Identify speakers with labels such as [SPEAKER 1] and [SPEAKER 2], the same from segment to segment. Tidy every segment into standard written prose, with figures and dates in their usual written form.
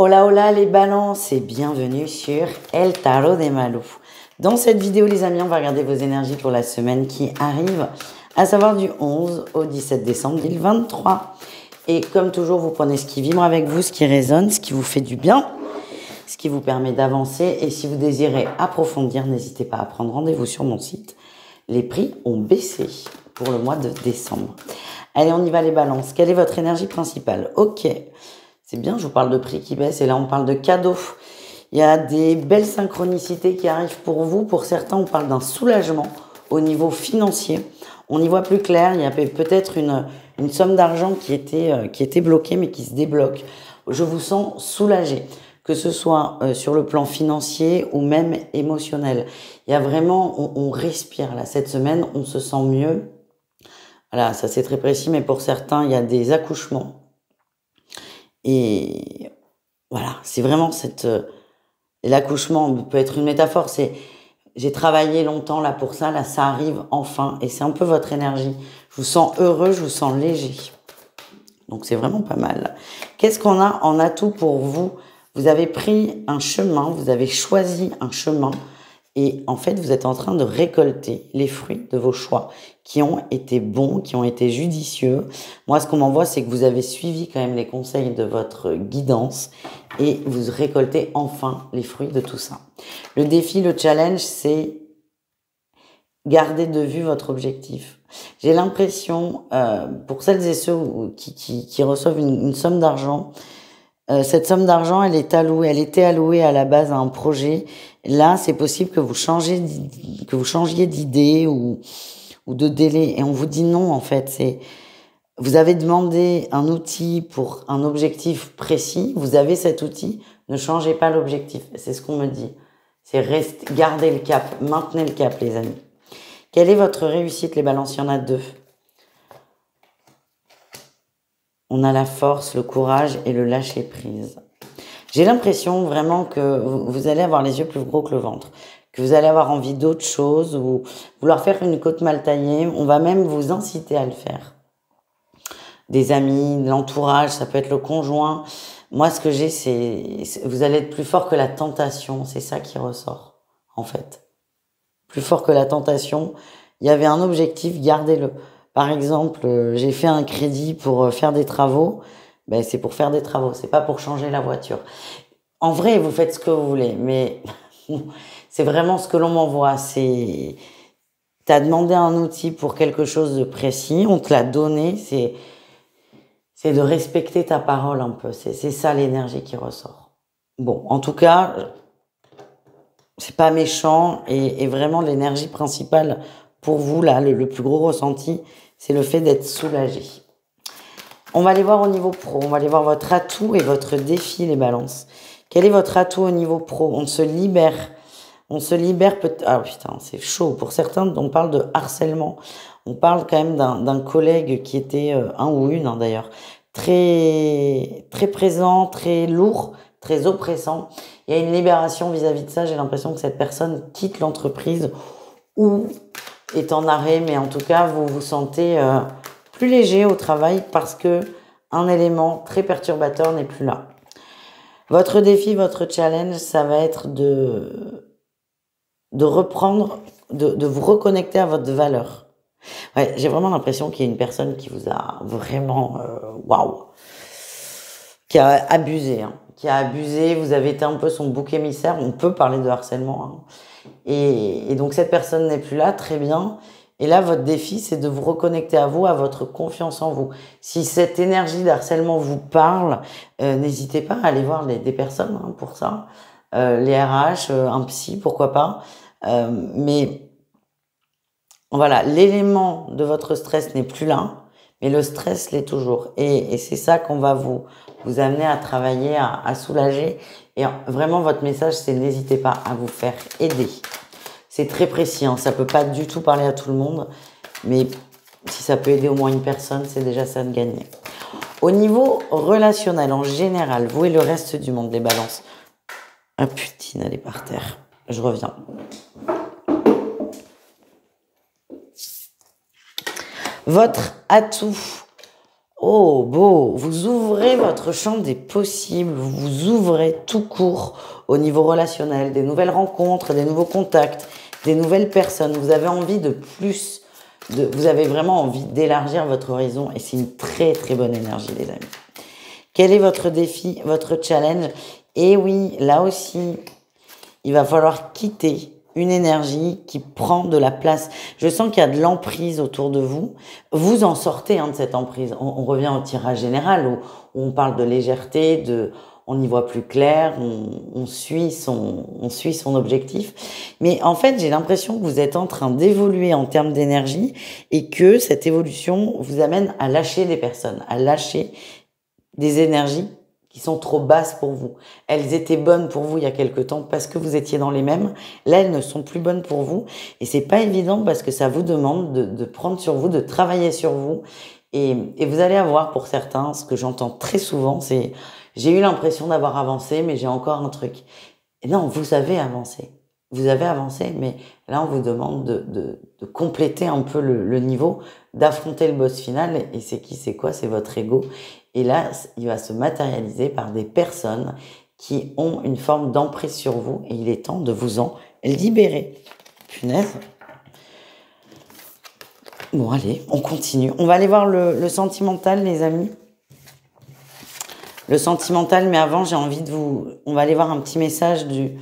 [SPEAKER 1] Hola hola les balances et bienvenue sur El Tarot des Malous. Dans cette vidéo les amis, on va regarder vos énergies pour la semaine qui arrive, à savoir du 11 au 17 décembre 2023. Et comme toujours, vous prenez ce qui vibre avec vous, ce qui résonne, ce qui vous fait du bien, ce qui vous permet d'avancer. Et si vous désirez approfondir, n'hésitez pas à prendre rendez-vous sur mon site. Les prix ont baissé pour le mois de décembre. Allez, on y va les balances. Quelle est votre énergie principale? Ok. C'est bien, je vous parle de prix qui baissent et là on parle de cadeaux. Il y a des belles synchronicités qui arrivent pour vous. Pour certains, on parle d'un soulagement au niveau financier. On y voit plus clair. Il y a peut-être une somme d'argent qui était bloquée mais qui se débloque. Je vous sens soulagé, que ce soit sur le plan financier ou même émotionnel. Il y a vraiment, on respire là. Cette semaine, on se sent mieux. Voilà, ça c'est très précis, mais pour certains, il y a des accouchements. Et voilà, c'est vraiment l'accouchement peut être une métaphore, j'ai travaillé longtemps là pour ça, là ça arrive enfin, et c'est un peu votre énergie. Je vous sens heureux, je vous sens léger. Donc c'est vraiment pas mal. Qu'est-ce qu'on a en atout pour vous? Vous avez pris un chemin, vous avez choisi un chemin, et en fait vous êtes en train de récolter les fruits de vos choix qui ont été bons, qui ont été judicieux. Moi, ce qu'on m'envoie, c'est que vous avez suivi quand même les conseils de votre guidance et vous récoltez enfin les fruits de tout ça. Le défi, le challenge, c'est garder de vue votre objectif. J'ai l'impression, pour celles et ceux qui reçoivent une somme d'argent, cette somme d'argent, elle était allouée à la base à un projet. Là, c'est possible que vous changiez d'idée ou de délai. Et on vous dit non, en fait. Vous avez demandé un outil pour un objectif précis. Vous avez cet outil. Ne changez pas l'objectif. C'est ce qu'on me dit. C'est gardez le cap. Maintenez le cap, les amis. Quelle est votre réussite, les balances? Il y en a deux. On a la force, le courage et le lâcher prise. J'ai l'impression vraiment que vous allez avoir les yeux plus gros que le ventre, que vous allez avoir envie d'autre chose ou vouloir faire une côte mal taillée. On va même vous inciter à le faire. Des amis, de l'entourage, ça peut être le conjoint. Moi, ce que j'ai, vous allez être plus fort que la tentation. C'est ça qui ressort, en fait. Plus fort que la tentation. Il y avait un objectif, gardez-le. Par exemple, j'ai fait un crédit pour faire des travaux. Ben, c'est pour faire des travaux, c'est pas pour changer la voiture. En vrai, vous faites ce que vous voulez, mais c'est vraiment ce que l'on m'envoie. T'as demandé un outil pour quelque chose de précis, on te l'a donné, c'est de respecter ta parole un peu. C'est ça l'énergie qui ressort. Bon, en tout cas, c'est pas méchant et vraiment l'énergie principale pour vous, là, le plus gros ressenti, c'est le fait d'être soulagé. On va aller voir au niveau pro, on va aller voir votre atout et votre défi, les balances. Quel est votre atout au niveau pro? On se libère peut-être... Ah putain, c'est chaud. Pour certains, on parle de harcèlement. On parle quand même d'un collègue qui était, un ou une d'ailleurs, très, très présent, très lourd, très oppressant. Il y a une libération vis-à-vis de ça. J'ai l'impression que cette personne quitte l'entreprise ou est en arrêt, mais en tout cas, vous vous sentez plus léger au travail parce que un élément très perturbateur n'est plus là. Votre défi, votre challenge, ça va être de reprendre, de vous reconnecter à votre valeur. Ouais, j'ai vraiment l'impression qu'il y a une personne qui vous a vraiment, waouh, qui a abusé, hein, qui a abusé. Vous avez été un peu son bouc émissaire. On peut parler de harcèlement, hein. Et donc cette personne n'est plus là, très bien. Et là, votre défi, c'est de vous reconnecter à vous, à votre confiance en vous. Si cette énergie d'harcèlement vous parle, n'hésitez pas à aller voir des personnes, hein, pour ça. Les RH, un psy, pourquoi pas. Mais voilà, l'élément de votre stress n'est plus là, mais le stress l'est toujours. Et c'est ça qu'on va vous amener à travailler, à soulager. Et vraiment, votre message, c'est n'hésitez pas à vous faire aider. C'est très précis, hein, ça peut pas du tout parler à tout le monde, mais si ça peut aider au moins une personne, c'est déjà ça de gagner. Au niveau relationnel, en général, vous et le reste du monde, les balances. Ah putain, elle est par terre. Je reviens. Votre atout Oh, beau. Vous ouvrez votre champ des possibles. Vous ouvrez tout court au niveau relationnel, des nouvelles rencontres, des nouveaux contacts, des nouvelles personnes. Vous avez envie de plus. Vous avez vraiment envie d'élargir votre horizon et c'est une très très bonne énergie, les amis. Quel est votre défi, votre challenge? Et oui, là aussi, il va falloir quitter une énergie qui prend de la place. Je sens qu'il y a de l'emprise autour de vous. Vous en sortez de cette emprise. On revient au tirage général où on parle de légèreté, on y voit plus clair, on suit son objectif. Mais en fait, j'ai l'impression que vous êtes en train d'évoluer en termes d'énergie et que cette évolution vous amène à lâcher des personnes, à lâcher des énergies qui sont trop basses pour vous. Elles étaient bonnes pour vous il y a quelque temps parce que vous étiez dans les mêmes. Là, elles ne sont plus bonnes pour vous. Et c'est pas évident parce que ça vous demande de prendre sur vous, de travailler sur vous. Et vous allez avoir pour certains, ce que j'entends très souvent, c'est j'ai eu l'impression d'avoir avancé, mais j'ai encore un truc. Et non, vous avez avancé. Vous avez avancé, mais là, on vous demande de compléter un peu le niveau, d'affronter le boss final. Et c'est qui, c'est quoi? C'est votre ego. Et là, il va se matérialiser par des personnes qui ont une forme d'emprise sur vous. Et il est temps de vous en libérer. Punaise. Bon, allez, on continue. On va aller voir le sentimental, les amis. Le sentimental, mais avant, j'ai envie de vous... On va aller voir un petit message du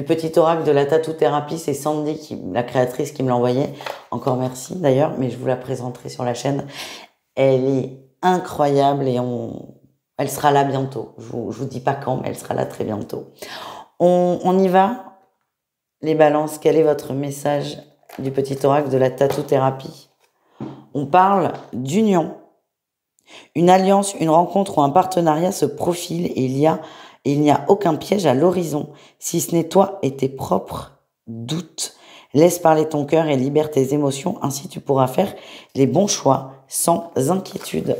[SPEAKER 1] petit oracle de la tattoo-thérapie. C'est Sandy, la créatrice, qui me l'a envoyé. Encore merci, d'ailleurs, mais je vous la présenterai sur la chaîne. Elle est incroyable et elle sera là bientôt. Je vous dis pas quand, mais elle sera là très bientôt. On y va? Les balances, quel est votre message du petit oracle de la tattoo-thérapie? On parle d'union. Une alliance, une rencontre ou un partenariat se profile et il n'y a aucun piège à l'horizon. Si ce n'est toi et tes propres doutes, laisse parler ton cœur et libère tes émotions. Ainsi, tu pourras faire les bons choix sans inquiétude.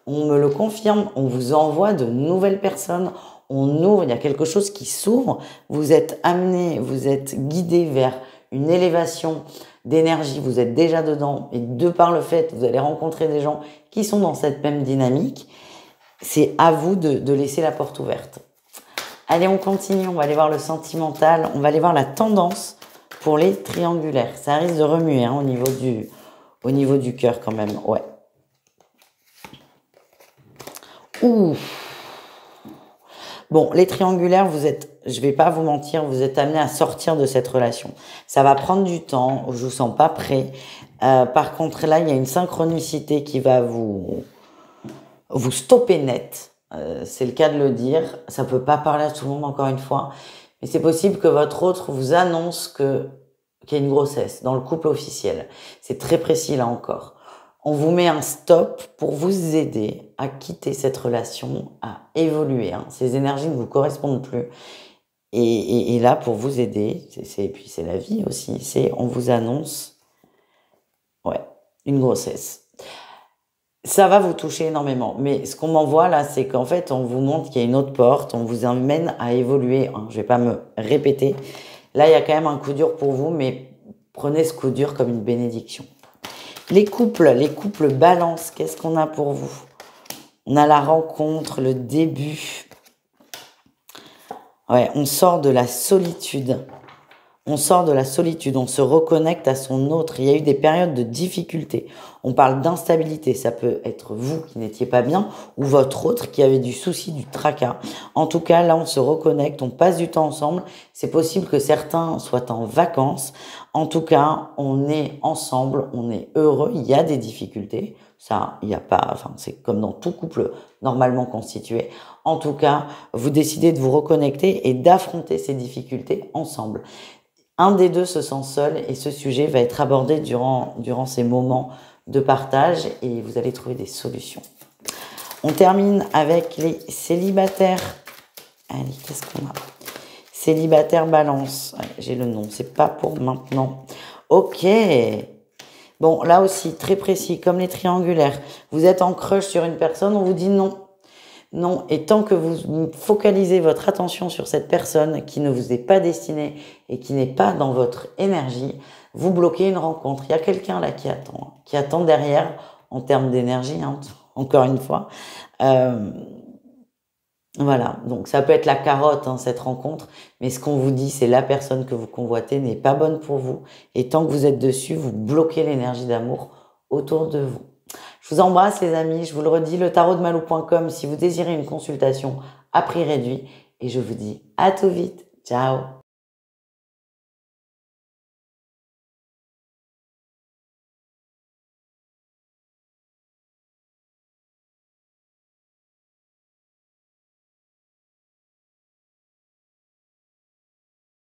[SPEAKER 1] On me le confirme, on vous envoie de nouvelles personnes. On ouvre, il y a quelque chose qui s'ouvre. Vous êtes amené, vous êtes guidé vers une élévation d'énergie, vous êtes déjà dedans, et de par le fait, vous allez rencontrer des gens qui sont dans cette même dynamique. C'est à vous de laisser la porte ouverte. Allez, on continue, on va aller voir le sentimental, on va aller voir la tendance pour les triangulaires. Ça risque de remuer hein, au niveau du cœur quand même, ouais. Ouh. Bon, les triangulaires, je vais pas vous mentir, vous êtes amenés à sortir de cette relation. Ça va prendre du temps, je vous sens pas prêt. Par contre, là, il y a une synchronicité qui va vous stopper net. C'est le cas de le dire. Ça peut pas parler à tout le monde, encore une fois. Mais c'est possible que votre autre vous annonce qu'il y a une grossesse dans le couple officiel. C'est très précis, là encore. On vous met un stop pour vous aider à quitter cette relation, à évoluer. Hein. Ces énergies ne vous correspondent plus. Et là, pour vous aider, et puis c'est la vie aussi, on vous annonce une grossesse. Ça va vous toucher énormément. Mais ce qu'on m'envoie là, c'est qu'en fait, on vous montre qu'il y a une autre porte, on vous amène à évoluer. Hein. Je vais pas me répéter. Là, il y a quand même un coup dur pour vous, mais prenez ce coup dur comme une bénédiction. Les couples balance, qu'est-ce qu'on a pour vous? On a la rencontre, le début. Ouais, on sort de la solitude. On sort de la solitude, on se reconnecte à son autre. Il y a eu des périodes de difficulté. On parle d'instabilité. Ça peut être vous qui n'étiez pas bien ou votre autre qui avait du souci, du tracas. En tout cas, là, on se reconnecte, on passe du temps ensemble. C'est possible que certains soient en vacances. En tout cas, on est ensemble, on est heureux. Il y a des difficultés. Ça, il n'y a pas, enfin, c'est comme dans tout couple normalement constitué. En tout cas, vous décidez de vous reconnecter et d'affronter ces difficultés ensemble. Un des deux se sent seul et ce sujet va être abordé durant ces moments de partage et vous allez trouver des solutions. On termine avec les célibataires. Allez, qu'est-ce qu'on a? Célibataire balance. Ouais, j'ai le nom, c'est pas pour maintenant. Ok. Bon, là aussi, très précis, comme les triangulaires. Vous êtes en crush sur une personne, on vous dit non. Non, et tant que vous focalisez votre attention sur cette personne qui ne vous est pas destinée et qui n'est pas dans votre énergie, vous bloquez une rencontre. Il y a quelqu'un là qui attend derrière en termes d'énergie. Hein. encore une fois. Euh, voilà, donc ça peut être la carotte, hein, cette rencontre, mais ce qu'on vous dit, c'est la personne que vous convoitez n'est pas bonne pour vous, et tant que vous êtes dessus, vous bloquez l'énergie d'amour autour de vous. Je vous embrasse les amis, je vous le redis, le tarotdemalou.com si vous désirez une consultation à prix réduit, et je vous dis à tout vite, ciao.